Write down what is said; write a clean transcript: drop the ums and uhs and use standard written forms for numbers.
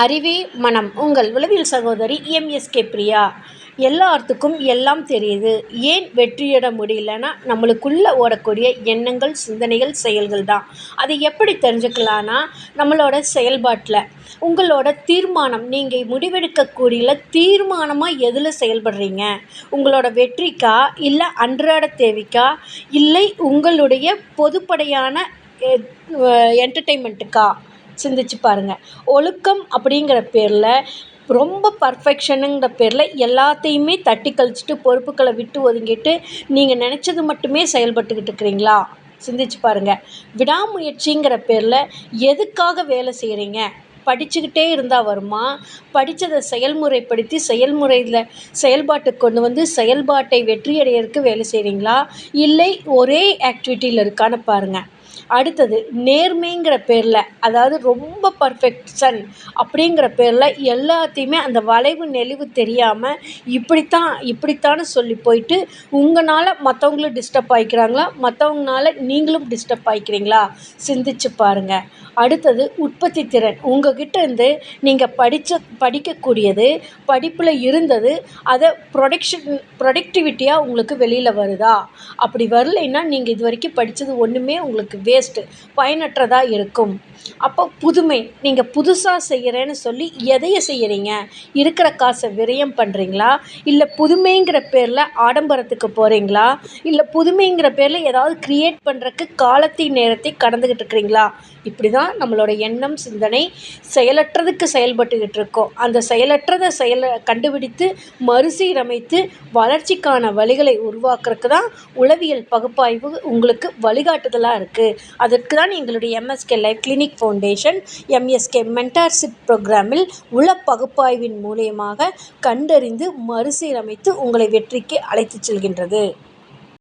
அறிவே மனம் உங்கள் உளவியல் சகோதரி எம்எஸ்கே பிரியா. எல்லாத்துக்கும் எல்லாம் தெரியுது. ஏன் வெற்றியிட முடியலன்னா நம்மளுக்குள்ள ஓடக்கூடிய எண்ணங்கள், சிந்தனைகள், செயல்கள் தான். அதை எப்படி தெரிஞ்சுக்கலான்னா நம்மளோட செயல்பாட்டில் உங்களோட தீர்மானம், நீங்கள் முடிவெடுக்கக்கூடிய தீர்மானமாக எதில் செயல்படுறீங்க, உங்களோட வெற்றிக்கா இல்லை அன்றாட தேவைக்கா இல்லை உங்களுடைய பொதுப்படையான என்டர்டெயின்மெண்ட்டுக்கா சிந்திச்சு பாருங்கள். ஒழுக்கம் அப்படிங்கிற பேரில் ரொம்ப பர்ஃபெக்ஷனுங்கிற பேரில் எல்லாத்தையுமே தட்டி கழிச்சிட்டு பொறுப்புகளை விட்டு ஒதுங்கிட்டு நீங்கள் நினச்சது மட்டுமே செயல்பட்டுக்கிட்டு இருக்கிறீங்களா? சிந்திச்சு பாருங்கள். விடாமுயற்சிங்கிற பேரில் எதுக்காக வேலை செய்கிறீங்க? படிச்சுக்கிட்டே இருந்தால் வருமா? படித்ததை செயல்முறைப்படுத்தி செயல்முறையில் செயல்பாட்டுக்கு கொண்டு வந்து செயல்பாட்டை வெற்றியடைகிறதுக்கு வேலை செய்கிறீங்களா? இல்லை ஒரே ஆக்டிவிட்டியில் இருக்கான்னு பாருங்கள். அடுத்தது நேர்மைங்கிற பேரில், அதாவது ரொம்ப பர்ஃபெக்ஷன் அப்படிங்கிற பேரில் எல்லாத்தையுமே அந்த வளைவு நெளிவு தெரியாமல் இப்படித்தான்னு சொல்லி போயிட்டு உங்களால் மற்றவங்களும் டிஸ்டர்ப் ஆகிக்கிறாங்களா, மற்றவங்களால நீங்களும் டிஸ்டர்ப் ஆகிக்கிறீங்களா? சிந்திச்சு பாருங்கள். அடுத்தது உற்பத்தி திறன். உங்ககிட்ட இருந்து நீங்கள் படிக்கக்கூடியது, படிப்பில் இருந்தது, அதை ப்ரொடக்டிவிட்டியாக உங்களுக்கு வெளியில் வருதா? அப்படி வரலைன்னா நீங்கள் இது வரைக்கும் படித்தது ஒன்றுமே உங்களுக்கு வேஸ்ட்டு, பயனற்றதாக இருக்கும். அப்போ புதுமை, நீங்கள் புதுசாக செய்கிறேன்னு சொல்லி எதைய செய்கிறீங்க? இருக்கிற காசை விரயம் பண்ணுறீங்களா? இல்லை புதுமைங்கிற பேரில் ஆடம்பரத்துக்கு போகிறீங்களா? இல்லை புதுமைங்கிற பேரில் ஏதாவது க்ரியேட் பண்ணுறக்கு காலத்தை நேரத்தை கடந்துக்கிட்டு இருக்கிறீங்களா? இப்படி தான் நம்மளோட எண்ணம், சிந்தனை செயலற்றதுக்கு செயல்பட்டுக்கிட்டு இருக்கோம். அந்த செயலற்றதை கண்டுபிடித்து மறுசீரமைத்து வளர்ச்சிக்கான வழிகளை உருவாக்குறதுக்கு தான் உளவியல் பகுப்பாய்வு உங்களுக்கு வழிகாட்டுதலாக இருக்குது. அதற்கு தான் எங்களுடைய MSK life clinic foundation MSK mentorship ப்ரோக்ராமில் உள பகுப்பாய்வின் மூலியமாக கண்டறிந்து மறுசீரமைத்து உங்களை வெற்றிக்கு அழைத்து செல்கின்றது.